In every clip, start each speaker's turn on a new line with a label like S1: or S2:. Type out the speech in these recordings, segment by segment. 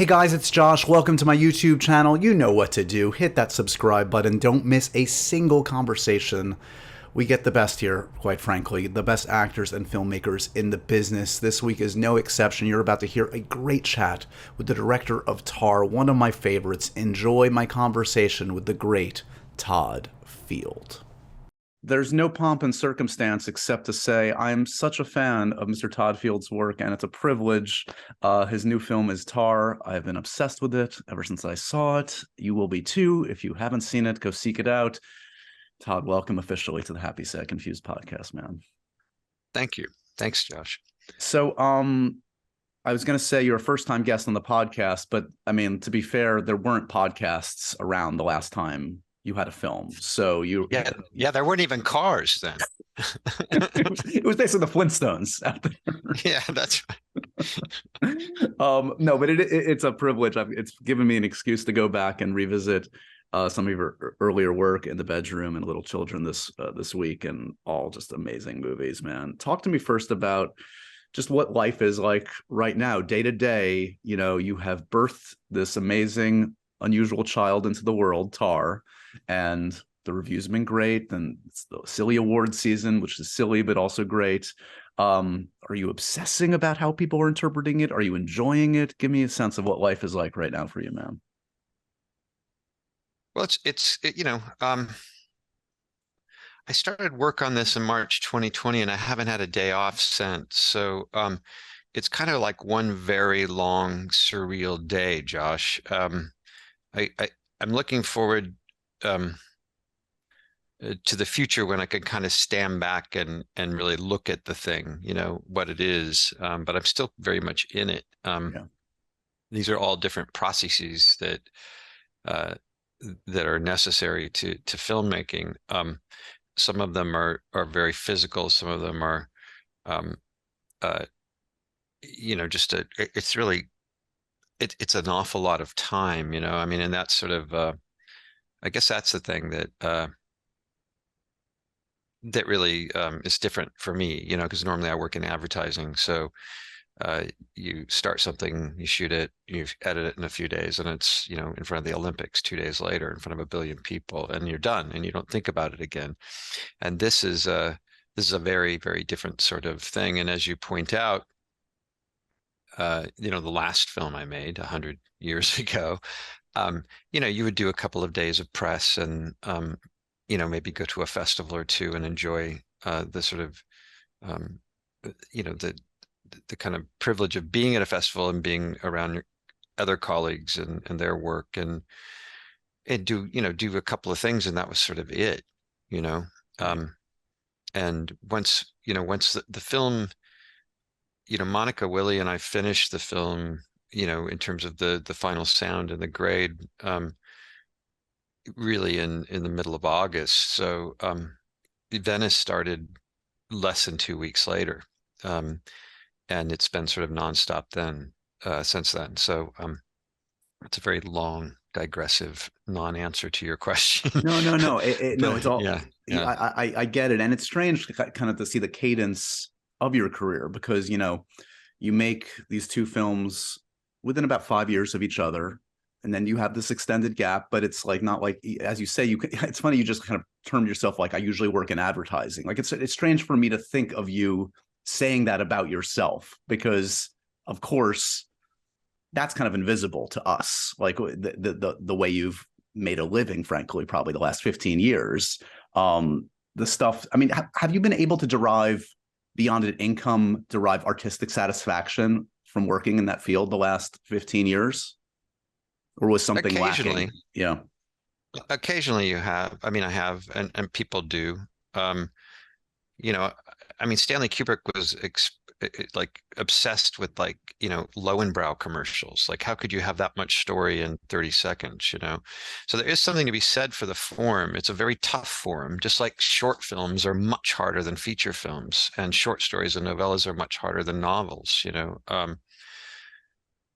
S1: Hey guys, it's Josh. Welcome to my YouTube channel. You know what to do. Hit that subscribe button. Don't miss a single conversation. We get the best here, quite frankly, the best actors and filmmakers in the business. This week is no exception. You're about to hear a great chat with the director of Tar, one of my favorites. Enjoy my conversation with the great Todd Field. There's no pomp and circumstance except to say I'm such a fan of Mr. Todd Field's work, and it's a privilege. His new film is Tar. I've been obsessed with it ever since I saw it. You will be too. If you haven't seen it, go seek it out. Todd, welcome officially to the Happy Sad Confused podcast, man.
S2: Thank you. Thanks, Josh.
S1: So, I was going to say you're a first-time guest on the podcast, but I mean, to be fair, there weren't podcasts around the last time you had a film. So
S2: yeah, there weren't even cars then.
S1: It was basically the Flintstones out there.
S2: Yeah, that's
S1: right. No, but it's a privilege. It's given me an excuse to go back and revisit some of your earlier work in the bedroom and Little Children this week, and all just amazing movies, man. Talk to me first about just what life is like right now, day to day. You know, you have birthed this amazing, unusual child into the world, Tar, and the reviews have been great. And it's the silly award season, which is silly but also great. Are you obsessing about how people are interpreting it? Are you enjoying it? Give me a sense of what life is like right now for you, man.
S2: Well, I started work on this in March 2020, and I haven't had a day off since. So it's kind of like one very long, surreal day, Josh. I'm looking forward to the future when I can kind of stand back and really look at the thing, you know, what it is. But I'm still very much in it. These are all different processes that are necessary to filmmaking. Some of them are very physical. Some of them are, you know, it's really, it's an awful lot of time, you know. I mean, and that's sort of, I guess that's the thing that that really is different for me, you know, because normally I work in advertising. So you start something, you shoot it, you edit it in a few days, and it's, you know, in front of the Olympics 2 days later in front of 1 billion people, and you're done, and you don't think about it again. And this is a very, very different sort of thing. And as you point out, you know, the last film I made 100 years ago, you know, you would do a couple of days of press and, you know, maybe go to a festival or two and enjoy the sort of, you know, the kind of privilege of being at a festival and being around your other colleagues and their work, and do a couple of things, and that was sort of it, you know. And once the film, you know, Monica, Willie, and I finished the film, you know, in terms of the final sound and the grade, really in the middle of August. So Venice started less than 2 weeks later, and it's been sort of nonstop since then. So it's a very long, digressive non-answer to your question.
S1: No. No, it's all.
S2: Yeah.
S1: I get it, and it's strange kind of to see the cadence of your career, because, you know, you make these two films within about 5 years of each other, and then you have this extended gap. But it's like, not like, as you say, it's funny, you just kind of termed yourself like, I usually work in advertising. Like, it's strange for me to think of you saying that about yourself, because of course that's kind of invisible to us, like the way you've made a living, frankly, probably the last 15 years. The stuff, I mean, have you been able to derive beyond an income, derive artistic satisfaction from working in that field the last 15 years? Or was something lacking? Yeah.
S2: Occasionally you have. I mean, I have, and people do. You know, I mean, Stanley Kubrick was like obsessed with, like, you know, Lowenbrow commercials. Like, how could you have that much story in 30 seconds, you know? So there is something to be said for the form. It's a very tough form, just like short films are much harder than feature films, and short stories and novellas are much harder than novels, you know?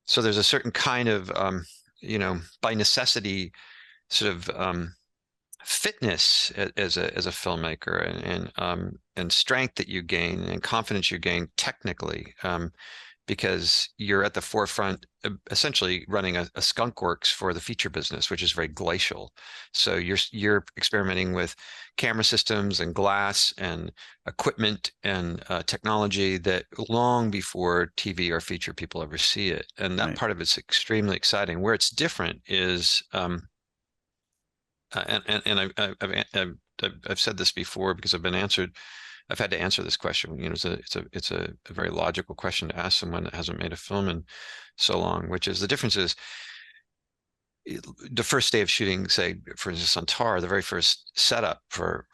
S2: So there's a certain kind of, you know, by necessity, sort of fitness as a filmmaker, and strength that you gain and confidence you gain technically, because you're at the forefront, essentially running a skunk works for the feature business, which is very glacial. So you're experimenting with camera systems and glass and equipment and technology that long before TV or feature people ever see it. And that
S1: Right.
S2: part of it's extremely exciting. Where it's different is, and I've said this before because I've had to answer this question. You know, it's a very logical question to ask someone that hasn't made a film in so long, which is the difference is the first day of shooting, say, for instance, on Tar, the very first setup for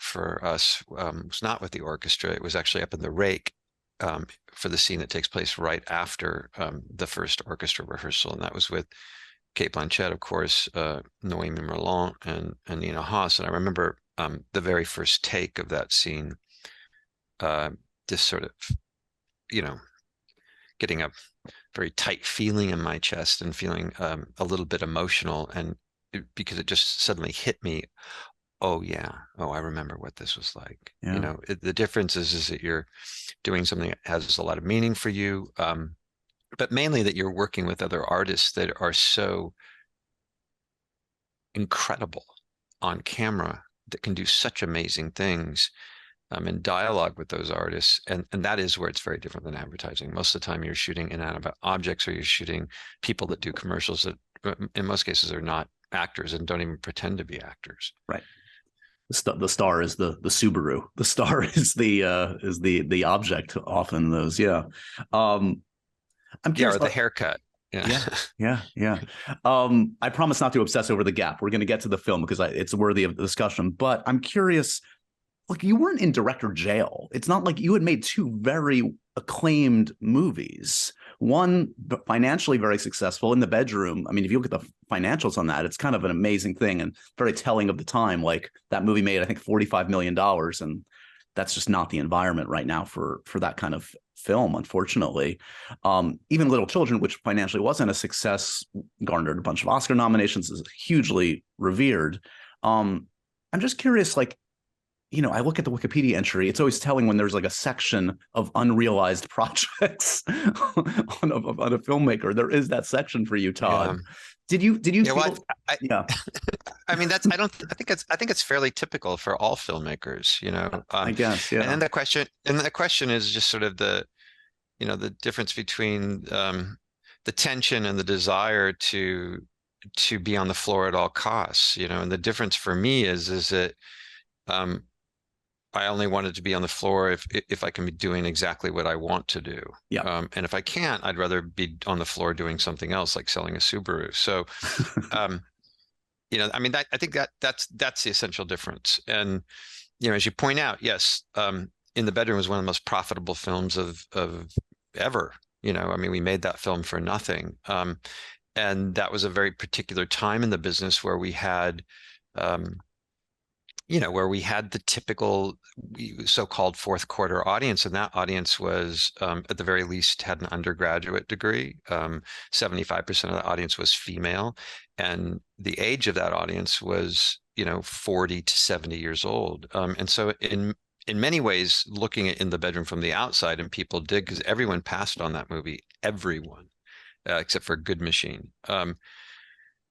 S2: us was not with the orchestra. It was actually up in the rake for the scene that takes place right after the first orchestra rehearsal, and that was with Cate Blanchett, of course, Noémie Merlant, and Nina Haas. And I remember the very first take of that scene, just sort of, you know, getting a very tight feeling in my chest and feeling a little bit emotional, and because it just suddenly hit me. Oh yeah, I remember what this was like.
S1: Yeah.
S2: You know, the difference is that you're doing something that has a lot of meaning for you, but mainly that you're working with other artists that are so incredible on camera, that can do such amazing things in dialogue with those artists. And that is where it's very different than advertising. Most of the time you're shooting inanimate objects, or you're shooting people that do commercials that in most cases are not actors and don't even pretend to be actors.
S1: Right. The star is the Subaru. The star is the object often. Those, yeah. I'm curious.
S2: Or the haircut.
S1: Yeah. I promise not to obsess over the gap. We're going to get to the film because it's worthy of discussion. But I'm curious. Like, you weren't in director jail. It's not like you had made two very acclaimed movies. One financially very successful, In the Bedroom. I mean, if you look at the financials on that, it's kind of an amazing thing and very telling of the time. Like, that movie made, I think, $45 million, and that's just not the environment right now for that kind of film, unfortunately. Even Little Children, which financially wasn't a success, garnered a bunch of Oscar nominations, is hugely revered. I'm just curious, like, you know, I look at the Wikipedia entry. It's always telling when there's like a section of unrealized projects on a filmmaker. There is that section for you, Todd. Did you feel?
S2: Well,
S1: Yeah.
S2: I mean, I think it's fairly typical for all filmmakers, you know.
S1: I guess, yeah.
S2: And then the question is just sort of the difference between the tension and the desire to be on the floor at all costs, you know. And the difference for me is that I only wanted to be on the floor if I can be doing exactly what I want to do.
S1: Yeah.
S2: And if I can't, I'd rather be on the floor doing something else, like selling a Subaru. So, you know, I mean, I think that's the essential difference. And, you know, as you point out, yes, In the Bedroom was one of the most profitable films of ever. You know, I mean, we made that film for nothing. And that was a very particular time in the business where we had, where we had the typical so-called fourth quarter audience, and that audience was, at the very least, had an undergraduate degree. 75% of the audience was female, and the age of that audience was, 40 to 70 years old. And so in many ways, looking at In the Bedroom from the outside, and people did, because everyone passed on that movie, everyone, except for Good Machine.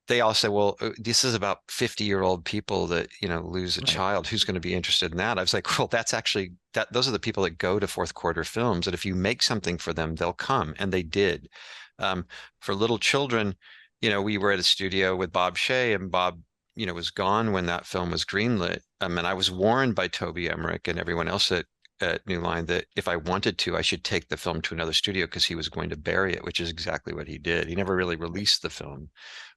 S2: They all say, well, this is about 50-year-old people that, lose a child. Who's going to be interested in that? I was like, well, that's actually those are the people that go to fourth quarter films. And if you make something for them, they'll come. And they did. For Little Children, we were at a studio with Bob Shea, and Bob, was gone when that film was greenlit. And I was warned by Toby Emmerich and everyone else at New Line that if I wanted to, I should take the film to another studio because he was going to bury it, which is exactly what he did. He never really released the film.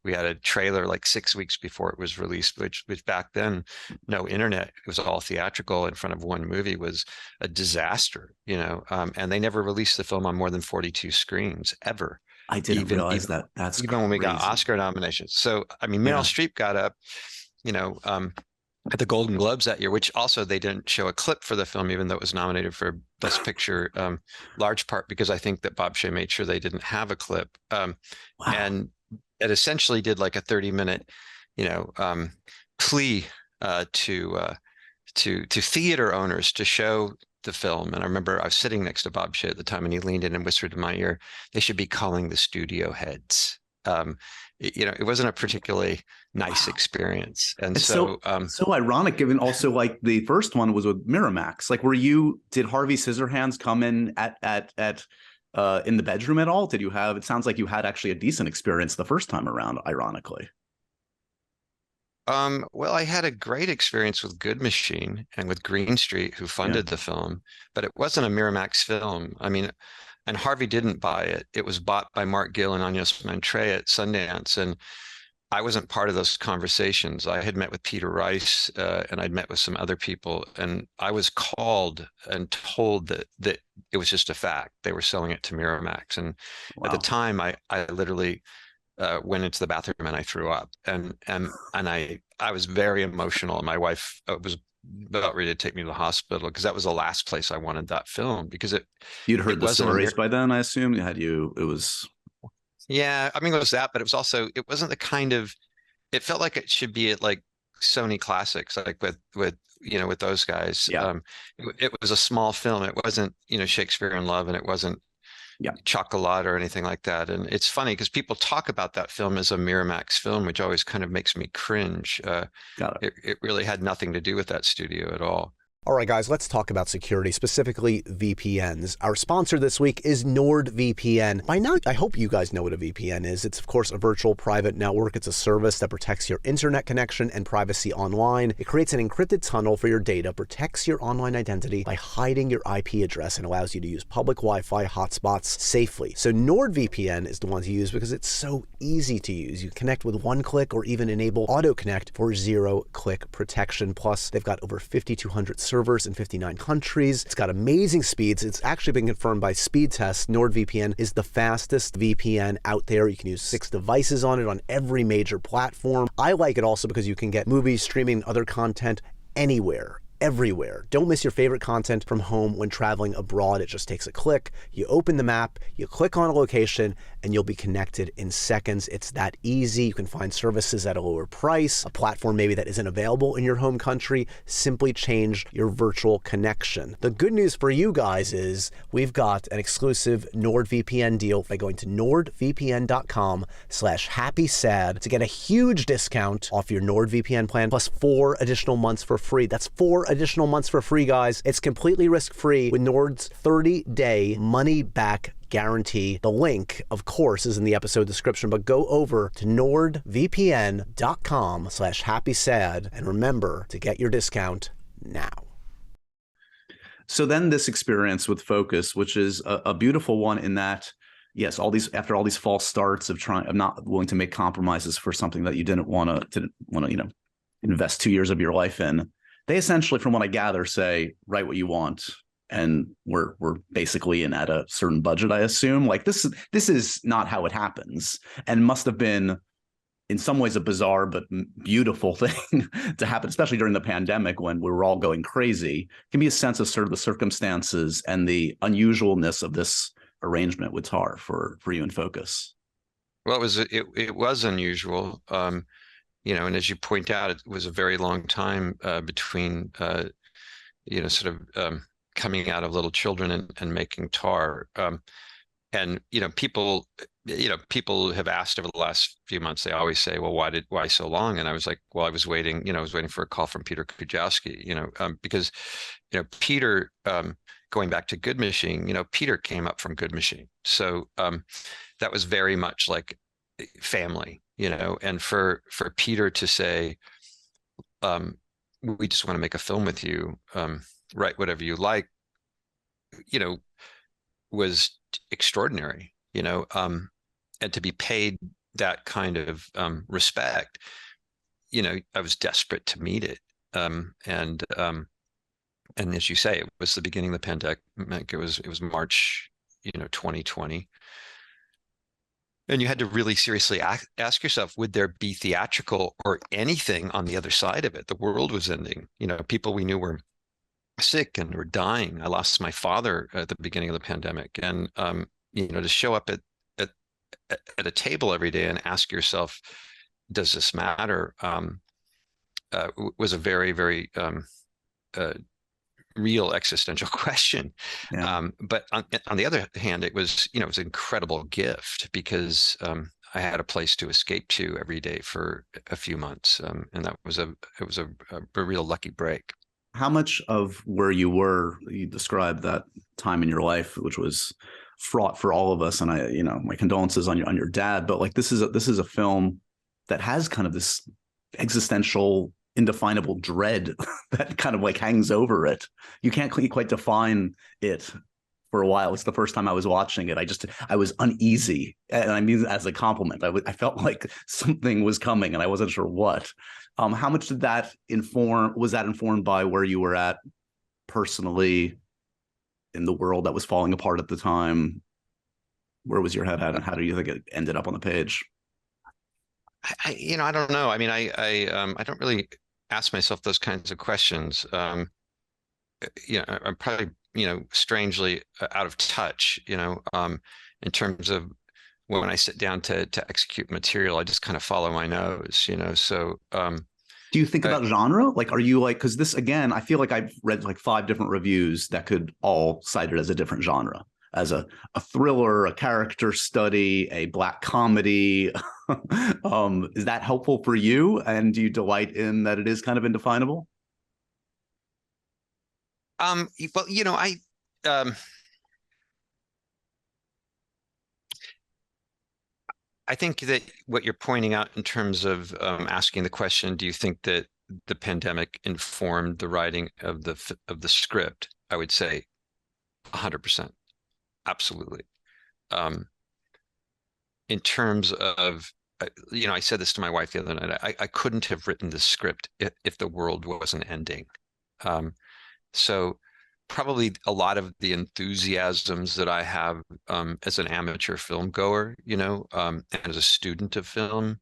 S2: We had a trailer like 6 weeks before it was released, which back then, no internet, it was all theatrical in front of one movie, was a disaster, and they never released the film on more than 42 screens ever.
S1: I didn't realize that. That's
S2: even when we got Oscar nominations. So, I mean, Meryl Streep got up, at the Golden Globes that year, which also they didn't show a clip for the film, even though it was nominated for Best Picture, large part because I think that Bob Shea made sure they didn't have a clip. And it essentially did like a 30-minute, plea to theater owners to show the film. And I remember I was sitting next to Bob Shea at the time, and he leaned in and whispered in my ear, "They should be calling the studio heads." It wasn't a particularly nice
S1: Wow.
S2: experience. And
S1: It's
S2: so,
S1: so ironic, given also like the first one was with Miramax. Like, did Harvey Scissorhands come in at in the bedroom at all? Did you have? It sounds like you had actually a decent experience the first time around, ironically.
S2: well, I had a great experience with Good Machine and with Green Street, who
S1: Yeah.
S2: funded the film, but it wasn't a Miramax film. I mean, and Harvey didn't buy it. It was bought by Mark Gill and Agnes Montrey at Sundance, and I wasn't part of those conversations. I had met with Peter Rice, and I'd met with some other people, and I was called and told that it was just a fact. They were selling it to Miramax, and at the
S1: Wow.
S2: time, I literally went into the bathroom and I threw up, and I was very emotional. And my wife was about ready to take me to the hospital, because that was the last place I wanted that film, because
S1: You'd heard
S2: it
S1: the
S2: wasn't a
S1: stories
S2: mere.
S1: by then, I assume. It was.
S2: Yeah, I mean, it was that, but it was also, it wasn't the kind of, it felt like it should be at like Sony Classics, like with those guys.
S1: Yeah.
S2: It was a small film. It wasn't, Shakespeare in Love, and it wasn't
S1: Yeah.
S2: Chocolat or anything like that. And it's funny because people talk about that film as a Miramax film, which always kind of makes me cringe.
S1: Got it.
S2: It really had nothing to do with that studio at all.
S3: All right, guys, let's talk about security, specifically VPNs. Our sponsor this week is NordVPN. By now, I hope you guys know what a VPN is. It's, of course, a virtual private network. It's a service that protects your internet connection and privacy online. It creates an encrypted tunnel for your data, protects your online identity by hiding your IP address, and allows you to use public Wi-Fi hotspots safely. So NordVPN is the one to use because it's so easy to use. You connect with one click or even enable auto connect for zero-click protection. Plus, they've got over 5,200 servers in 59 countries. It's got amazing speeds. It's actually been confirmed by speed tests. NordVPN is the fastest VPN out there. You can use 6 devices on it on every major platform. I like it also because you can get movies, streaming, other content anywhere. Everywhere. Don't miss your favorite content from home when traveling abroad. It just takes a click. You open the map, you click on a location, and you'll be connected in seconds. It's that easy. You can find services at a lower price, a platform maybe that isn't available in your home country. Simply change your virtual connection. The good news for you guys is we've got an exclusive NordVPN deal by going to nordvpn.com/happysad to get a huge discount off your NordVPN plan, plus 4 additional months for free. That's 4 additional months for free, guys. It's completely risk-free with Nord's 30-day money-back guarantee. The link, of course, is in the episode description, but go over to nordvpn.com/happysad and remember to get your discount now.
S1: So then this experience with Focus, which is a beautiful one in that, yes, after all these false starts of not willing to make compromises for something that you didn't want to invest 2 years of your life in. They essentially, from what I gather, say, write what you want. And we're basically in at a certain budget, I assume. Like this is not how it happens, and must have been in some ways a bizarre but beautiful thing to happen, especially during the pandemic when we were all going crazy. Give me a sense of sort of the circumstances and the unusualness of this arrangement with Tar for you and Focus.
S2: Well, it was unusual. And as you point out, it was a very long time between, coming out of Little Children and making Tar. And people have asked over the last few months. They always say, "Well, why so long?" And I was like, "Well, I was waiting for a call from Peter Kujawski, because Peter, going back to Good Machine, Peter came up from Good Machine, so that was very much like family." And for Peter to say, "We just want to make a film with you, write whatever you like," was extraordinary, and to be paid that kind of respect, I was desperate to meet it. And as you say, it was the beginning of the pandemic. It was March, 2020. And you had to really seriously ask yourself, would there be theatrical or anything on the other side of it? The world was ending. People we knew were sick and were dying. I lost my father at the beginning of the pandemic. And, to show up at a table every day and ask yourself, does this matter? Was a very, very real existential question.
S1: Yeah.
S2: But on the other hand, it was, it was an incredible gift because I had a place to escape to every day for a few months, and it was a real lucky break.
S1: How much of where you described that time in your life, which was fraught for all of us, and my condolences on your dad, but like this is a film that has kind of this existential, indefinable dread that kind of like hangs over it. You can't quite define it for a while. It's the first time I was watching it. I was uneasy, and I mean as a compliment. I felt like something was coming, and I wasn't sure what. How much did that was that informed by where you were at personally in the world that was falling apart at the time? Where was your head at, and how do you think it ended up on the page?
S2: I don't know. I mean, I don't really ask myself those kinds of questions. I'm probably, strangely out of touch, in terms of when I sit down to execute material, I just kind of follow my nose, so.
S1: Do you think about genre? Like, are you like, because this, again, I feel like I've read like 5 different reviews that could all cite it as a different genre, as a thriller, a character study, a black comedy. Is that helpful for you? And do you delight in that it is kind of indefinable?
S2: Well, I think that what you're pointing out in terms of asking the question, do you think that the pandemic informed the writing of the script? I would say 100%, absolutely. In terms of, I said this to my wife the other night. I couldn't have written this script if the world wasn't ending. So probably a lot of the enthusiasms that I have as an amateur film goer, and as a student of film,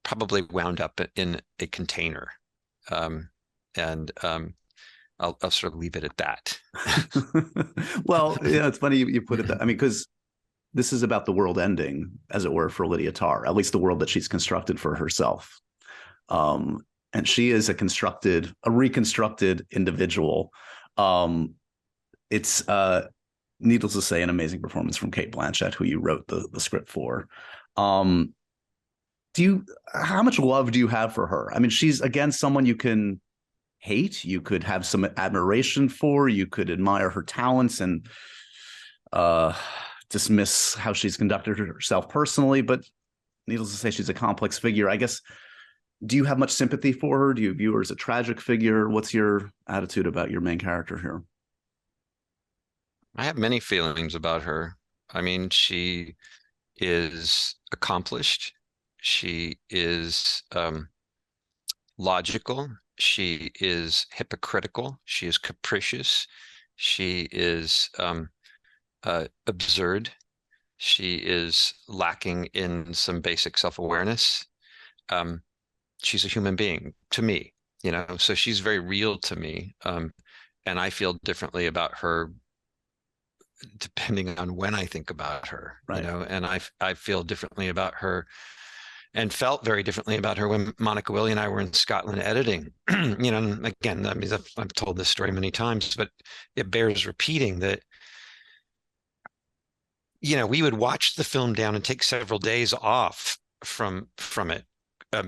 S2: probably wound up in a container. And I'll sort of leave it at that.
S1: Well, it's funny you put it that. I mean, because this is about the world ending, as it were, for Lydia Tar, at least the world that she's constructed for herself. And she is a reconstructed individual. It's needless to say, an amazing performance from Cate Blanchett, who you wrote the script for. How much love do you have for her? I mean, she's, again, someone you can hate, you could have some admiration for, you could admire her talents and dismiss how she's conducted herself personally, but needless to say, she's a complex figure. I guess, do you have much sympathy for her? Do you view her as a tragic figure? What's your attitude about your main character here?
S2: I have many feelings about her. I mean, she is accomplished. She is logical. She is hypocritical. She is capricious. She is absurd. She is lacking in some basic self-awareness. She's a human being to me, so she's very real to me. And I feel differently about her depending on when I think about her,
S1: right.
S2: And I feel differently about her and felt very differently about her when Monica Willie and I were in Scotland editing. And again, I mean, I've told this story many times, but it bears repeating that, we would watch the film down and take several days off from it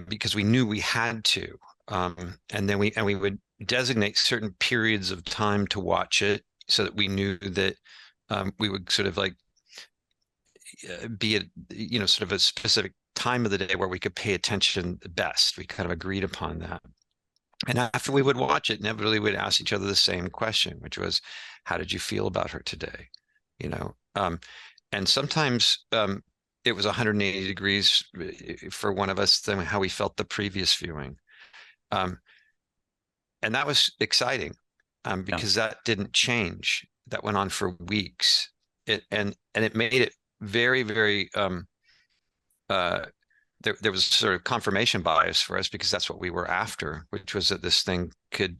S2: because we knew we had to. And then we would designate certain periods of time to watch it so that we knew that we would sort of like be at, sort of a specific time of the day where we could pay attention the best. We kind of agreed upon that. And after we would watch it, inevitably we'd ask each other the same question, which was, how did you feel about her today? And sometimes it was 180 degrees for one of us than how we felt the previous viewing. And that was exciting because that didn't change. That went on for weeks. And it made it very, very, there was sort of confirmation bias for us because that's what we were after, which was that this thing could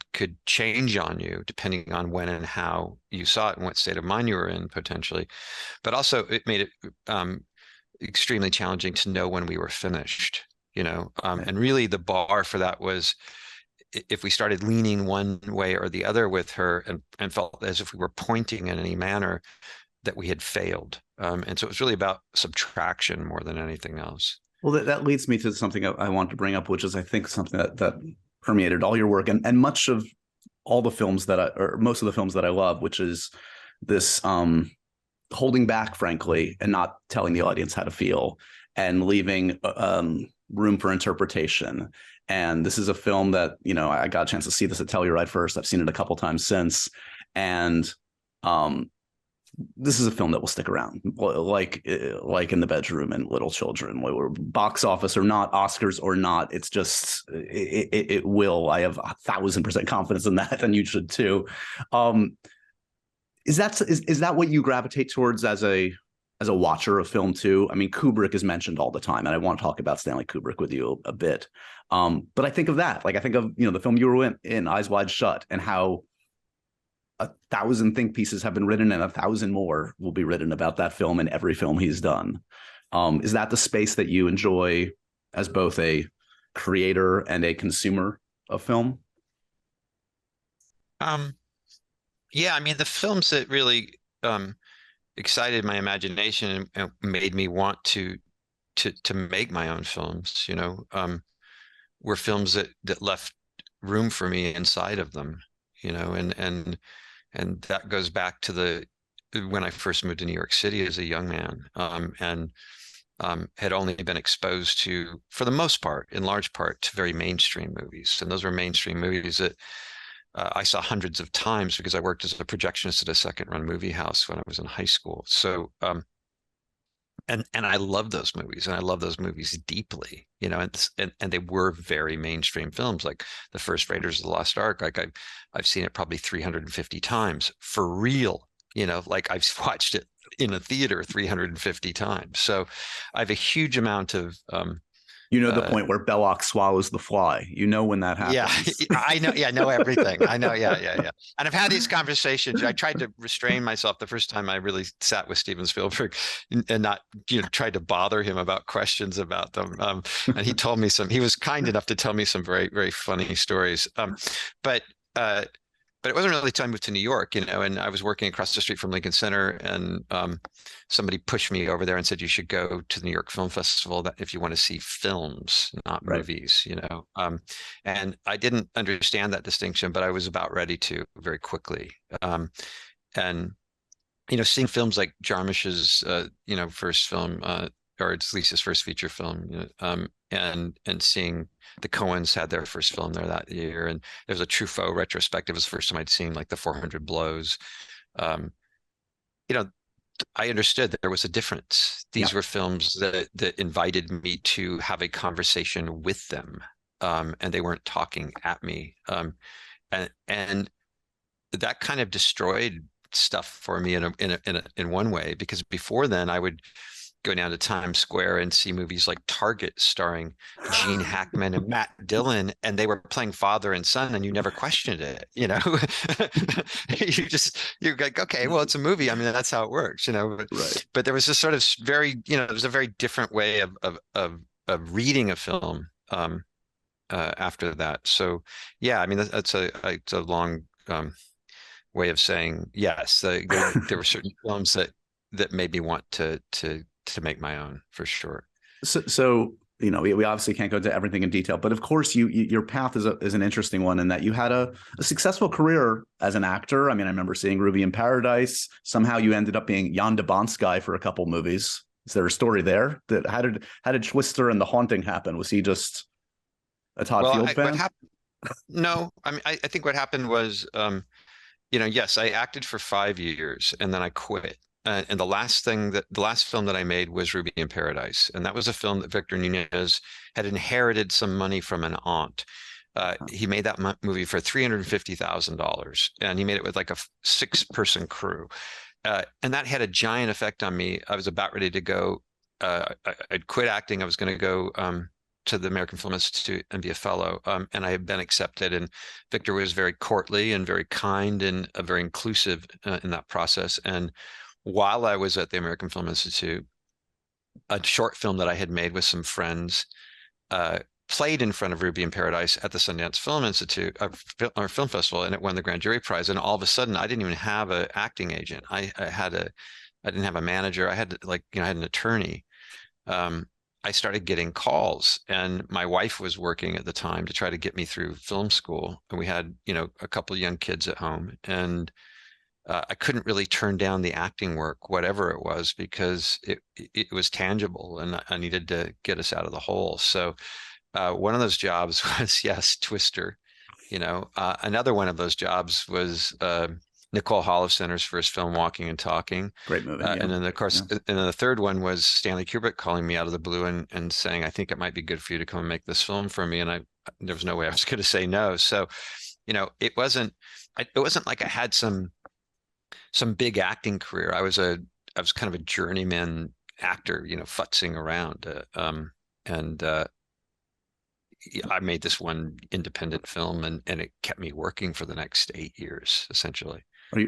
S2: change on you depending on when and how you saw it and what state of mind you were in potentially. But also it made it extremely challenging to know when we were finished, And really the bar for that was, if we started leaning one way or the other with her, and felt as if we were pointing in any manner, that we had failed. And so it was really about subtraction more than anything else.
S1: Well, that leads me to something I want to bring up, which is, I think, something that permeated all your work and much of all the films or most of the films that I love, which is this holding back, frankly, and not telling the audience how to feel and leaving room for interpretation. And this is a film that, I got a chance to see this at Telluride first. I've seen it a couple times since. And this is a film that will stick around, like In the Bedroom and Little Children, box office or not, Oscars or not. It's just, it will. I have 1,000% confidence in that, and you should too. Is that what you gravitate towards as a watcher of film too? I mean, Kubrick is mentioned all the time, and I want to talk about Stanley Kubrick with you a bit. But I think of that, like I think of the film you were in Eyes Wide Shut, and how 1,000 think pieces have been written and 1,000 more will be written about that film in every film he's done. Is that the space that you enjoy as both a creator and a consumer of film?
S2: Yeah, I mean, the films that really excited my imagination and made me want to make my own films, were films that left room for me inside of them, and that goes back to when I first moved to New York City as a young man, and had only been exposed to, for the most part, in large part, to very mainstream movies. And those were mainstream movies that I saw hundreds of times because I worked as a projectionist at a second-run movie house when I was in high school. So, and I love those movies, and I love those movies deeply, and they were very mainstream films, like the first Raiders of the Lost Ark. Like I've seen it probably 350 times for real, like I've watched it in a theater 350 times. So I have a huge amount of
S1: the point where Belloc swallows the fly. When that happens.
S2: Yeah, I know. Yeah, I know everything. I know. Yeah. And I've had these conversations. I tried to restrain myself the first time I really sat with Steven Spielberg and not, tried to bother him about questions about them. And he was kind enough to tell me some very, very funny stories. But it wasn't really until I moved to New York, and I was working across the street from Lincoln Center, and somebody pushed me over there and said, you should go to the New York Film Festival if you want to see films, not movies, and I didn't understand that distinction, but I was about ready to very quickly. And, seeing films like Jarmusch's, first film, or it's Lisa's first feature film, and seeing the Coens had their first film there that year, and there was a Truffaut retrospective. It was the first time I'd seen like the 400 Blows. I understood that there was a difference. These were films that invited me to have a conversation with them, and they weren't talking at me. And that kind of destroyed stuff for me in one way, because before then I would go down to Times Square and see movies like Target starring Gene Hackman and Matt Dillon, and they were playing father and son, and you never questioned it. You're like, okay, well, it's a movie. I mean, that's how it works, But there was this sort of very, there was a very different way of reading a film after that. So yeah, I mean, it's a long way of saying yes. There were certain films that made me want to make my own, for sure.
S1: So we obviously can't go into everything in detail, but of course your path is an interesting one in that you had a successful career as an actor. I mean, I remember seeing Ruby in Paradise. Somehow you ended up being Jan de Bonsky for a couple movies. Is there a story there? How did Twister and The Haunting happen? Was he just a Todd Field fan?
S2: No, I mean, I think what happened was, yes, I acted for 5 years and then I quit. And the last film that I made was Ruby in Paradise. And that was a film that Victor Nunez had inherited some money from an aunt. He made that movie for $350,000, and he made it with like a 6-person crew. And that had a giant effect on me. I was about ready to go. I'd quit acting. I was going to go to the American Film Institute and be a fellow. And I had been accepted. And Victor was very courtly and very kind and very inclusive in that process. And while I was at the American Film Institute, a short film that I had made with some friends played in front of Ruby in Paradise at the Sundance Film Institute or Film Festival, and it won the Grand Jury Prize. And all of a sudden, I didn't even have an acting agent. I didn't have a manager. I had I had an attorney. I started getting calls, and my wife was working at the time to try to get me through film school. And we had, a couple of young kids at home, and I couldn't really turn down the acting work, whatever it was, because it was tangible, and I needed to get us out of the hole. So one of those jobs was, yes, Twister. Another one of those jobs was Nicole Holofcener's first film, Walking and Talking.
S1: Great movie. Yeah.
S2: And then, of course, and then the third one was Stanley Kubrick calling me out of the blue and saying, I think it might be good for you to come and make this film for me. And there was no way I was going to say no. So, it wasn't like I had some big acting career. I was kind of a journeyman actor, futzing around. I made this one independent film, and it kept me working for the next 8 years, essentially.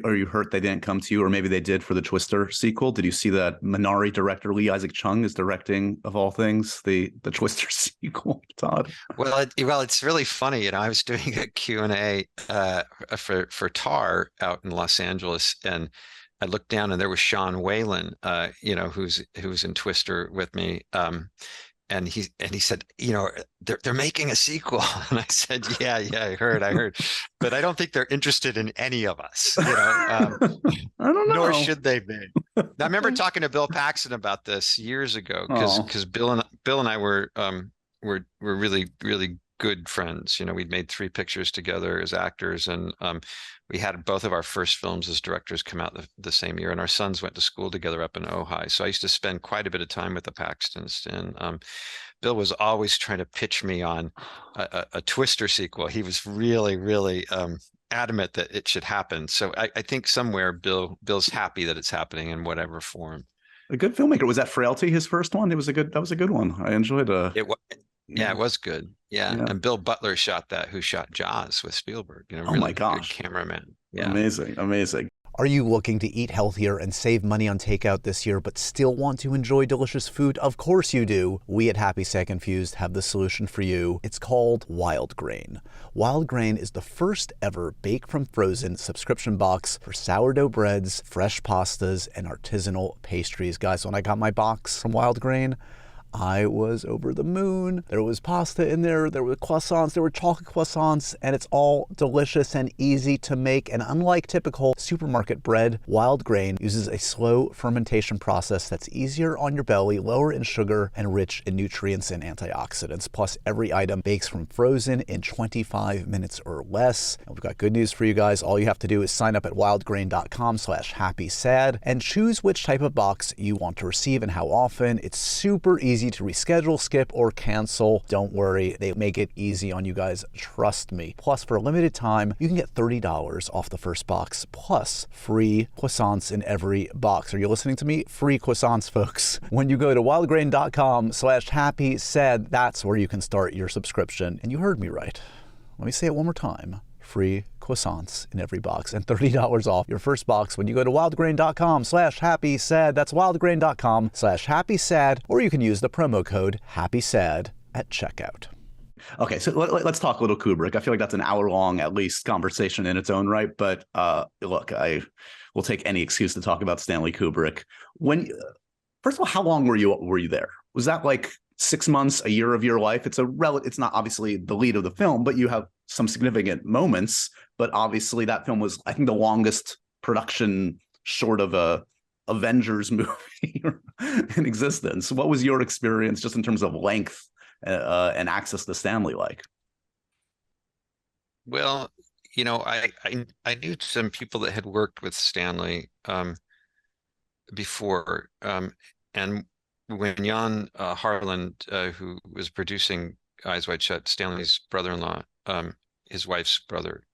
S1: Are you hurt they didn't come to you, or maybe they did for the Twister sequel? Did you see that Minari director Lee Isaac Chung is directing, of all things, the Twister sequel, Todd?
S2: Well, it's really funny. I was doing a Q&A for Tar out in Los Angeles, and I looked down, and there was Sean Whalen, who's in Twister with me. And he said, they're making a sequel. And I said, yeah, I heard, but I don't think they're interested in any of us.
S1: I don't know.
S2: Nor should they be. Now, I remember talking to Bill Paxton about this years ago, because Bill and I were really, really good friends. We'd made 3 pictures together as actors, and we had both of our first films as directors come out the same year, and our sons went to school together up in Ojai. So I used to spend quite a bit of time with the Paxtons, and Bill was always trying to pitch me on a Twister sequel. He was really, really adamant that it should happen. So I think somewhere Bill's happy that it's happening in whatever form.
S1: A good filmmaker. Was that Frailty his first one? That was a good one. I enjoyed it.
S2: Yeah, it was good. Yeah. And Bill Butler shot that, who shot Jaws with Spielberg.
S1: Really my gosh,
S2: good cameraman. Yeah.
S1: Amazing.
S3: Are you looking to eat healthier and save money on takeout this year, but still want to enjoy delicious food? Of course you do. We at Happy Sad Confused have the solution for you. It's called WILDGRAIN. WILDGRAIN is the first ever bake from frozen subscription box for sourdough breads, fresh pastas, and artisanal pastries. Guys, when I got my box from WILDGRAIN, I was over the moon. There was pasta in there, there were croissants, there were chocolate croissants, and it's all delicious and easy to make. And unlike typical supermarket bread, WILDGRAIN uses a slow fermentation process that's easier on your belly, lower in sugar, and rich in nutrients and antioxidants. Plus, every item bakes from frozen in 25 minutes or less. And we've got good news for you guys. All you have to do is sign up at wildgrain.com/happysad and choose which type of box you want to receive and how often. It's super easy to reschedule, skip, or cancel. Don't worry, they make it easy on you guys, trust me. Plus, for a limited time, you can get $30 off the first box, plus free croissants in every box. Are you listening to me? Free croissants, folks. When you go to wildgrain.com/happysad, that's where you can start your subscription. And you heard me right. Let me say it one more time. Free croissants in every box and $30 off your first box when you go to wildgrain.com/happysad. That's wildgrain.com/happysad, or you can use the promo code happysad at checkout.
S1: Okay, so let's talk a little Kubrick. I feel like that's an hour-long, at least, conversation in its own right. But look, I will take any excuse to talk about Stanley Kubrick. First of all, how long were you there? Was that like 6 months, a year of your life? It's not obviously the lead of the film, but you have some significant moments. But obviously that film was, I think, the longest production short of a Avengers movie in existence. What was your experience just in terms of length and access to Stanley like?
S2: Well, I knew some people that had worked with Stanley before, and when Jan Harland, who was producing Eyes Wide Shut, Stanley's brother-in-law, his wife's brother,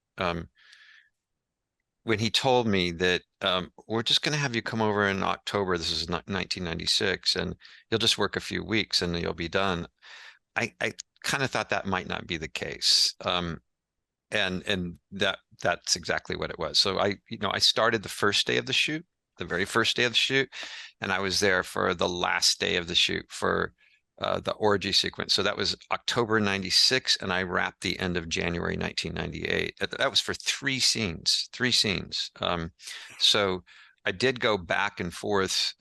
S2: when he told me that we're just going to have you come over in October, this is 1996, and you'll just work a few weeks and you'll be done, I kind of thought that might not be the case. And that's exactly what it was. So I started the first day of the shoot, the very first day of the shoot, and I was there for the last day of the shoot for the orgy sequence. So that was October 96, and I wrapped the end of January 1998. That was for 3 scenes, 3 scenes. So I did go back and forth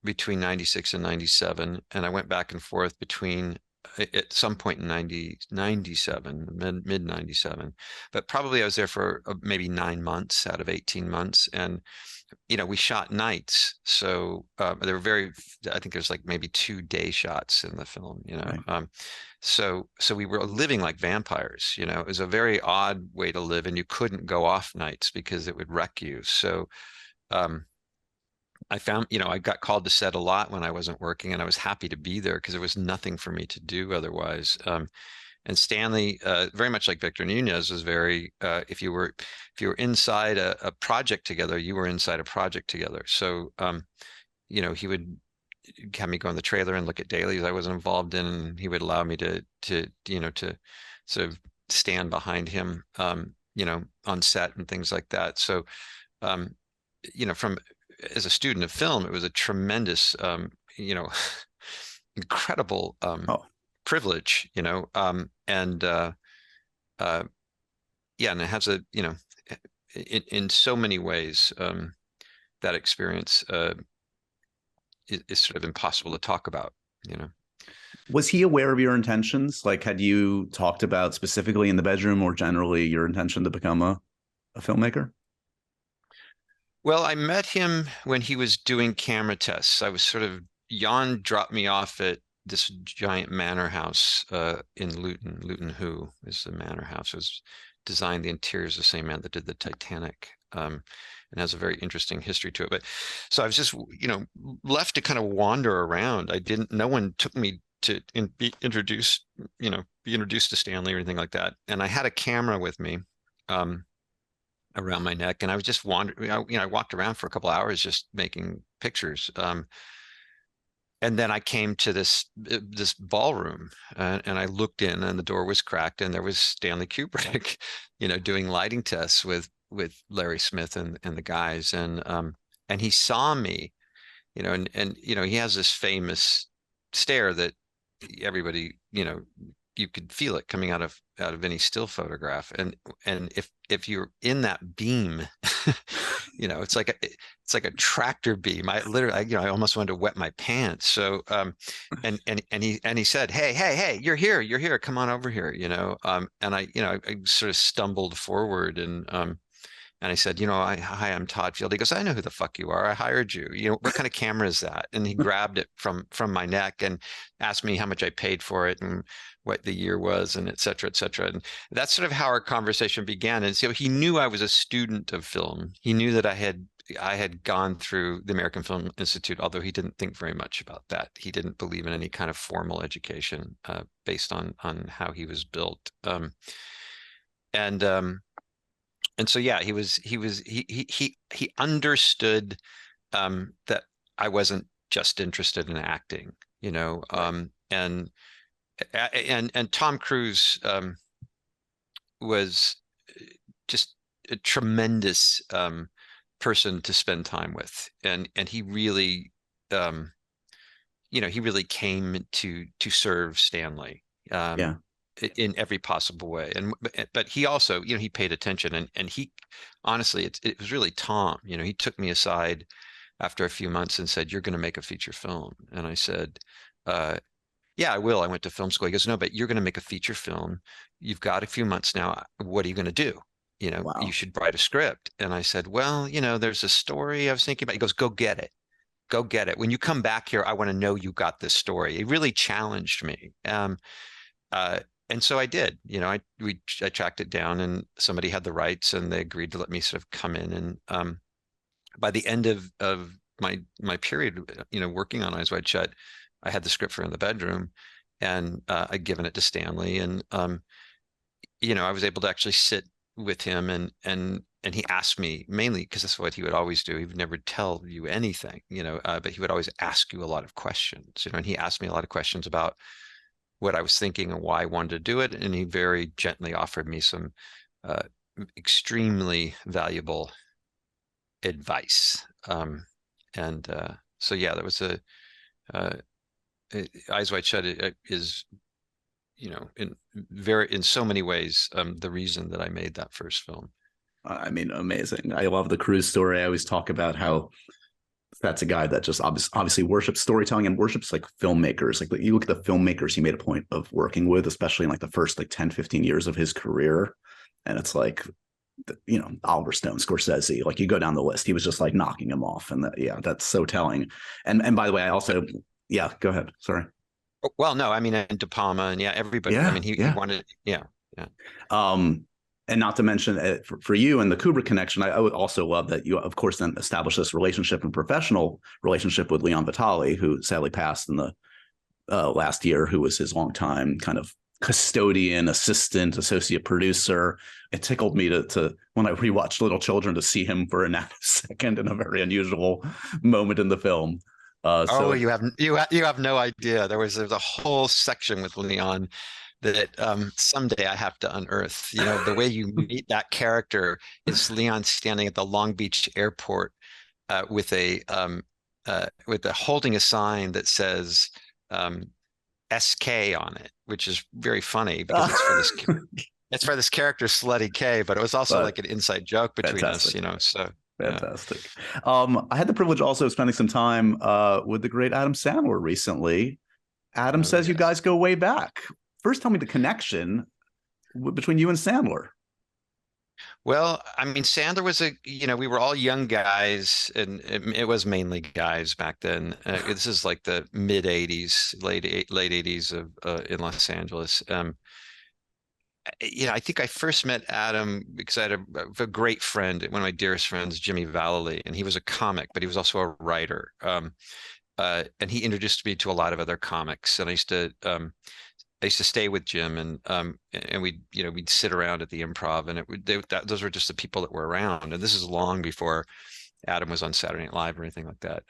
S2: between 96 and 97, and I went back and forth between at some point in 97, mid 97, but probably I was there for maybe 9 months out of 18 months. And we shot nights, so there were I think there's like maybe 2 day shots in the film,
S1: Right.
S2: so we were living like vampires. It was a very odd way to live, and you couldn't go off nights because it would wreck you. So I found, I got called to set a lot when I wasn't working, and I was happy to be there because there was nothing for me to do otherwise. And Stanley, very much like Victor Nunez, was very, if you were inside a project together, you were inside a project together. So, he would have me go in the trailer and look at dailies I wasn't involved in, and he would allow me to sort of stand behind him, on set and things like that. So, as a student of film, it was a tremendous, incredible privilege, and and it has in so many ways, that experience is sort of impossible to talk about.
S1: Was he aware of your intentions? Like, had you talked about specifically in the bedroom or generally your intention to become a filmmaker?
S2: Well, I met him when he was doing camera tests. I was Jan dropped me off at this giant manor house in Luton. Luton Who is the manor house. It was designed, the interiors, the same man that did the Titanic, and has a very interesting history to it. But so I was just, left to kind of wander around. No one took me to be introduced to Stanley or anything like that. And I had a camera with me around my neck, and I was just wandering. I walked around for a couple of hours just making pictures. And then I came to this ballroom, and I looked in, and the door was cracked, and there was Stanley Kubrick, doing lighting tests with Larry Smith and the guys, and he saw me, and he has this famous stare that everybody, you could feel it coming out of any still photograph, and if you're in that beam, it's like a tractor beam. I literally, I almost wanted to wet my pants. So, and he said, hey, you're here, come on over here, and I sort of stumbled forward, and I said, hi, I'm Todd Field. He goes, I know who the fuck you are. I hired you. What kind of camera is that? And he grabbed it from my neck and asked me how much I paid for it and what the year was, and et cetera, et cetera. And that's sort of how our conversation began. And so he knew I was a student of film. He knew that I had gone through the American Film Institute, although he didn't think very much about that. He didn't believe in any kind of formal education based on how he was built. And so, yeah, he understood that I wasn't just interested in acting, and Tom Cruise was just a tremendous person to spend time with, and he really, he really came to serve Stanley.
S1: Yeah.
S2: In every possible way, but he also, he paid attention, and he honestly, it was really Tom. He took me aside after a few months and said, "You're going to make a feature film." And I said, "Yeah, I will. I went to film school." He goes, "No, but you're going to make a feature film. You've got a few months now. What are you going to do?
S1: Wow.
S2: You should write a script." And I said, "Well, there's a story I was thinking about." He goes, "Go get it. Go get it. When you come back here, I want to know you got this story." It really challenged me. And so I did. I tracked it down, and somebody had the rights, and they agreed to let me sort of come in. And by the end of my period, working on Eyes Wide Shut, I had the script for In the Bedroom, and I'd given it to Stanley, and I was able to actually sit with him, and he asked me, mainly because that's what he would always do. He would never tell you anything, but he would always ask you a lot of questions, and he asked me a lot of questions about what I was thinking and why I wanted to do it. And he very gently offered me some extremely valuable advice. So yeah, that was Eyes Wide Shut is, you know, in so many ways, the reason that I made that first film.
S1: I mean, amazing. I love the cruise story. I always talk about how that's a guy that just obviously worships storytelling and worships like filmmakers. Like you look at the filmmakers he made a point of working with, especially in like the first like 10, 15 years of his career. And it's like, you know, Oliver Stone, Scorsese, like you go down the list, he was just like knocking him off. And yeah, that's so telling. And by the way, I also, yeah, go ahead. Sorry.
S2: Well, no, I mean, and De Palma and everybody.
S1: Yeah,
S2: I mean, he wanted, yeah.
S1: And not to mention for you and the Kubrick connection, I would also love that you, of course, then establish this relationship and professional relationship with Leon Vitali, who sadly passed in the last year, who was his longtime kind of custodian, assistant, associate producer. It tickled me to when I rewatched Little Children to see him for a nanosecond in a very unusual moment in the film.
S2: So you have no idea. There was a whole section with Leon that someday I have to unearth. You know, the way you meet that character is Leon standing at the Long Beach airport with a holding a sign that says SK on it, which is very funny because it's for this character Slutty K, but it was also like an inside joke between us, you know. So
S1: fantastic. I had the privilege also of spending some time with the great Adam Sandler recently. Adam says you guys go way back. First, tell me the connection between you and Sandler.
S2: Well, I mean, Sandler was we were all young guys, and it was mainly guys back then. This is like the mid '80s, late '80s of in Los Angeles. I think I first met Adam because I had a great friend, one of my dearest friends, Jimmy Vallely, and he was a comic, but he was also a writer. And he introduced me to a lot of other comics, and I used to stay with Jim, and we'd sit around at the Improv, and those were just the people that were around. And this is long before Adam was on Saturday Night Live or anything like that.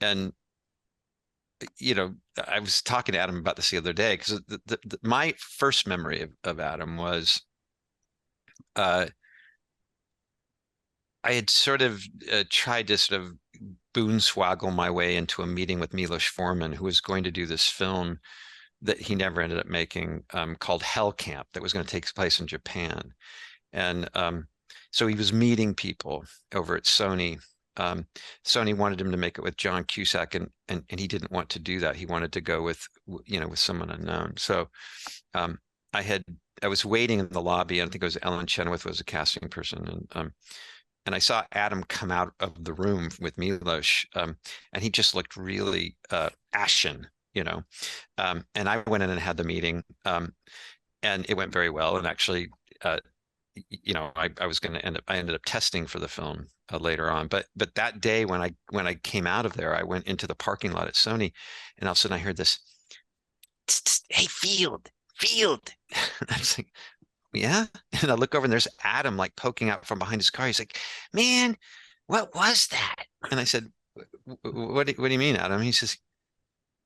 S2: And I was talking to Adam about this the other day because my first memory of Adam was I had sort of tried to sort of boonswaggle my way into a meeting with Milos Forman, who was going to do this film that he never ended up making, called Hell Camp, that was going to take place in Japan. And so he was meeting people over at Sony. Sony wanted him to make it with John Cusack, and he didn't want to do that. He wanted to go with someone unknown. So I was waiting in the lobby, and I think it was Ellen Chenoweth was a casting person, and I saw Adam come out of the room with Milos, and he just looked really ashen, and I went in and had the meeting, and it went very well. And actually, I was going to I ended up testing for the film later on. But that day when I came out of there, I went into the parking lot at Sony, and all of a sudden I heard this, "Hey, Field." And I was like, yeah. And I look over, and there's Adam like poking out from behind his car. He's like, "Man, what was that?" And I said, what do you mean, Adam? He says,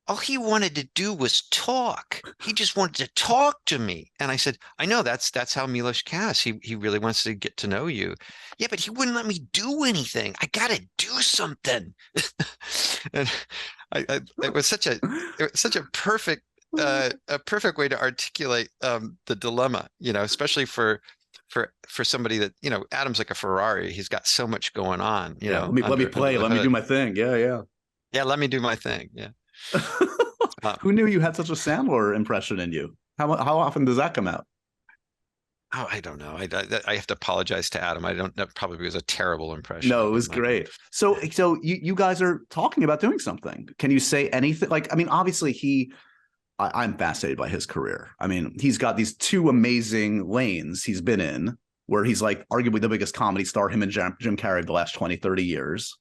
S2: "All he wanted to do was talk. He just wanted to talk to me." And I said, "I know, that's how Milos casts. He really wants to get to know you." "Yeah, but he wouldn't let me do anything. I gotta do something." And it was such a perfect way to articulate the dilemma, especially for somebody that, Adam's like a Ferrari. He's got so much going on,
S1: let me play. Let me do my thing. Yeah.
S2: Yeah, let me do my thing. Yeah.
S1: Who knew you had such a Sandler impression in you? How often does that come out?
S2: Oh, I don't know. I have to apologize to Adam. I don't know. Probably was a terrible impression.
S1: No, it was great. So you guys are talking about doing something. Can you say anything? Like, I mean, obviously I'm fascinated by his career. I mean, he's got these two amazing lanes he's been in, where he's like arguably the biggest comedy star, him and Jim Carrey, the last 20, 30 years.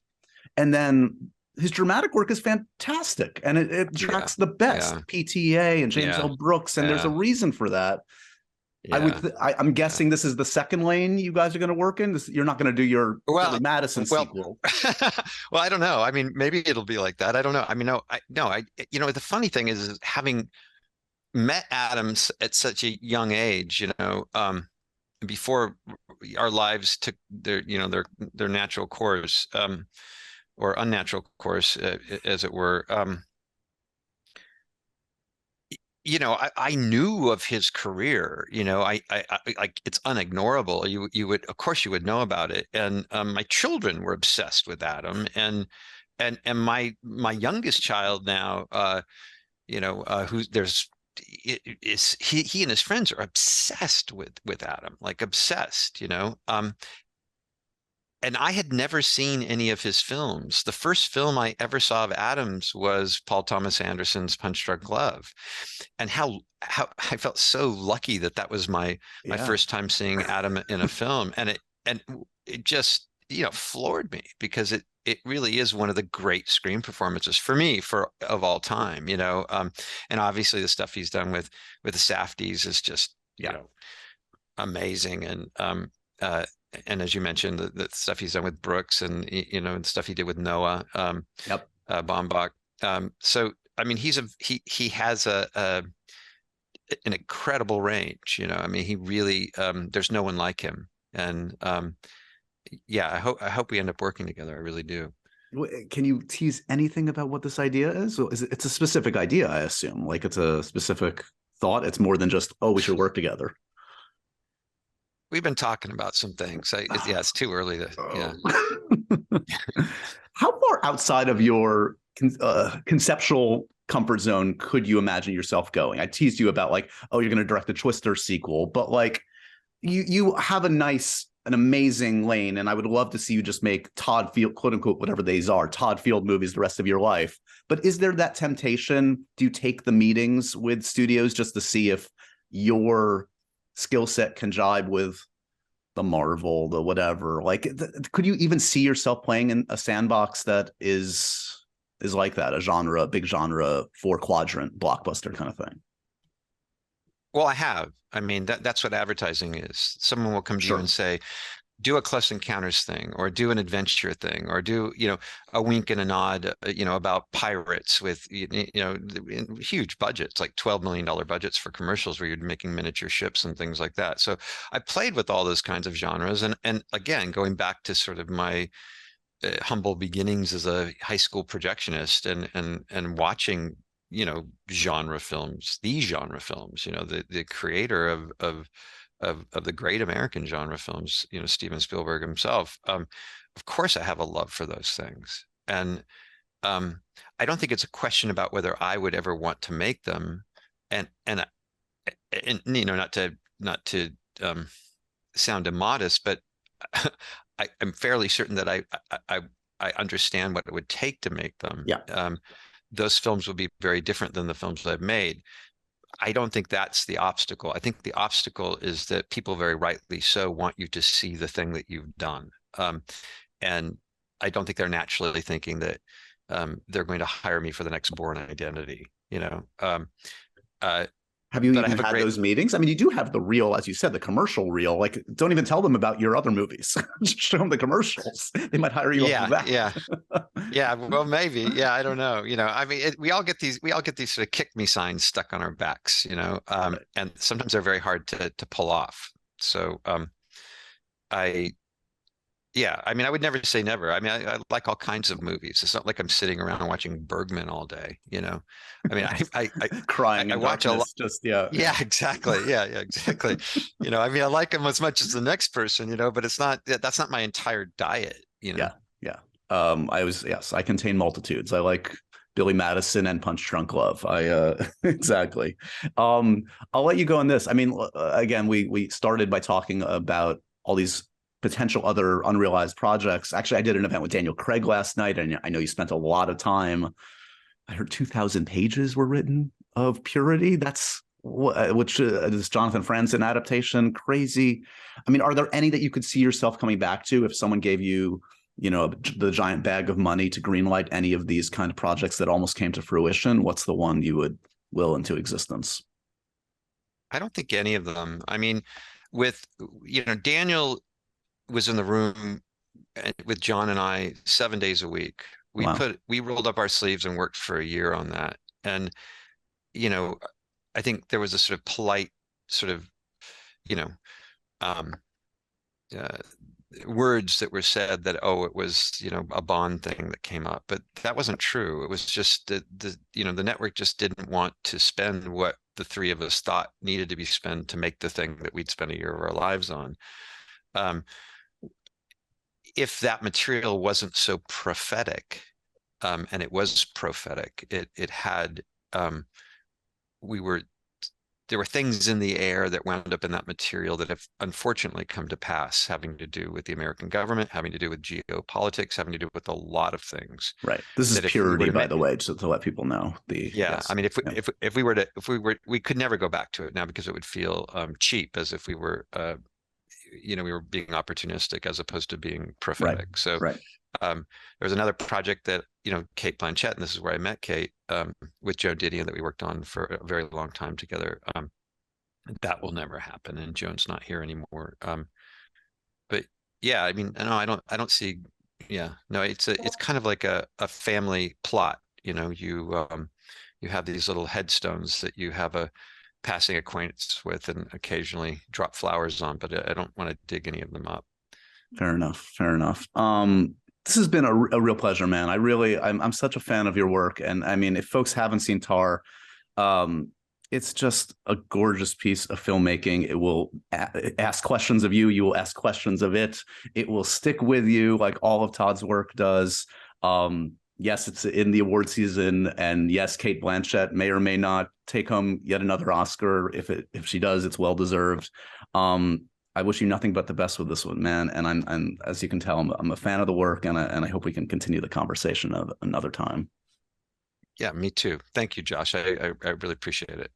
S1: And then his dramatic work is fantastic, and it attracts the best. PTA and James L. Brooks, and there's a reason for that. I'm guessing this is the second lane you guys are going to work in. You're not going to do your Billy Madison sequel.
S2: Well, I don't know. I mean, maybe it'll be like that. I don't know. I mean, the funny thing is having met Adams at such a young age, before our lives took their natural course, or unnatural course, as it were. I knew of his career. Like, it's unignorable. You would, of course, you would know about it. And my children were obsessed with Adam, and my youngest child now, who is he and his friends are obsessed with Adam, like obsessed. And I had never seen any of his films. The first film I ever saw of Adam's was Paul Thomas Anderson's Punch Drunk Love, and how I felt so lucky that was my first time seeing Adam in a film, and it just floored me, because it really is one of the great screen performances for me of all time. And obviously the stuff he's done with the Safdies is just amazing, and as you mentioned, the stuff he's done with Brooks, and the stuff he did with Noah Baumbach. So I mean, he has an incredible range. I mean, he really there's no one like him, and I hope we end up working together. I really do.
S1: Can you tease anything about what this idea is? It's a specific idea, I assume. Like, it's a specific thought. It's more than just, oh, we should work together.
S2: We've been talking about some things. It's too early to.
S1: How far outside of your conceptual comfort zone could you imagine yourself going? I teased you about, like, oh, you're going to direct a Twister sequel, but like, you have an amazing lane, and I would love to see you just make Todd Field, quote unquote, whatever these are, Todd Field movies the rest of your life. But is there that temptation? Do you take the meetings with studios just to see if your skill set can jibe with the Marvel, the whatever? Like, could you even see yourself playing in a sandbox that is like that, a big genre 4-quadrant blockbuster kind of thing?
S2: Well, I have. I mean, that's what advertising is. Someone will come to you and say, do a Close Encounters thing, or do an adventure thing, or do, a wink and a nod, about pirates with, huge budgets, like $12 million budgets for commercials where you're making miniature ships and things like that. So I played with all those kinds of genres. And again, going back to sort of my humble beginnings as a high school projectionist, and watching, genre films, the creator of the great American genre films, Steven Spielberg himself. Of course, I have a love for those things, and I don't think it's a question about whether I would ever want to make them, and not to sound immodest, but I'm fairly certain that I understand what it would take to make them. Those films would be very different than the films I've made. I don't think that's the obstacle. I think the obstacle is that people, very rightly so, want you to see the thing that you've done. And I don't think they're naturally thinking that they're going to hire me for the next Bourne Identity.
S1: Have you even had those meetings? I mean, you do have the reel, as you said, the commercial reel. Like, don't even tell them about your other movies. Just show them the commercials. They might hire you for that.
S2: Yeah. Well, maybe. Yeah, I don't know. I mean, we all get these sort of kick me signs stuck on our backs. And sometimes they're very hard to pull off. So, I mean, I would never say never. I mean, I like all kinds of movies. It's not like I'm sitting around watching Bergman all day, I mean, I
S1: crying.
S2: I watch a lot.
S1: Just
S2: Yeah, exactly. Yeah, exactly. I mean, I like them as much as the next person, but that's not my entire diet.
S1: Yeah. I contain multitudes. I like Billy Madison and Punch Drunk Love. Exactly. I'll let you go on this. I mean, again, we started by talking about all these potential other unrealized projects. Actually, I did an event with Daniel Craig last night, and I know you spent a lot of time. I heard 2,000 pages were written of Purity. That's which is Jonathan Franzen adaptation. Crazy. I mean, are there any that you could see yourself coming back to if someone gave you, the giant bag of money to greenlight any of these kind of projects that almost came to fruition? What's the one you would will into existence?
S2: I don't think any of them. I mean, with Daniel was in the room with John and I 7 days a week. We rolled up our sleeves and worked for a year on that. And, I think there was a sort of polite sort of, words that were said that, oh, it was, a Bond thing that came up, but that wasn't true. It was just that the network just didn't want to spend what the three of us thought needed to be spent to make the thing that we'd spend a year of our lives on. If that material wasn't so prophetic, and it was prophetic, it had, there were things in the air that wound up in that material that have unfortunately come to pass, having to do with the American government, having to do with geopolitics, having to do with a lot of things.
S1: Right. This is purity, by the way, just to let people know.
S2: I mean, we could never go back to it now, because it would feel cheap, as if we were, we were being opportunistic as opposed to being prophetic.
S1: Right.
S2: So
S1: right.
S2: There was another project that, Cate Blanchett, and this is where I met Cate, with Joan Didion, that we worked on for a very long time together. That will never happen, and Joan's not here anymore. But yeah, I mean, no, I don't see. Yeah, no, it's kind of like a family plot. You have these little headstones that you have a passing acquaintance with, and occasionally drop flowers on, but I don't want to dig any of them up.
S1: Fair enough. This has been a real pleasure, man. I'm such a fan of your work. And I mean, if folks haven't seen Tar, it's just a gorgeous piece of filmmaking. It will ask questions of you. You will ask questions of it. It will stick with you like all of Todd's work does. Yes, it's in the award season. And yes, Cate Blanchett may or may not take home yet another Oscar. If she does, it's well-deserved. I wish you nothing but the best with this one, man. And I'm as you can tell, I'm a fan of the work, and I hope we can continue the conversation another time.
S2: Yeah, me too. Thank you, Josh. I really appreciate it.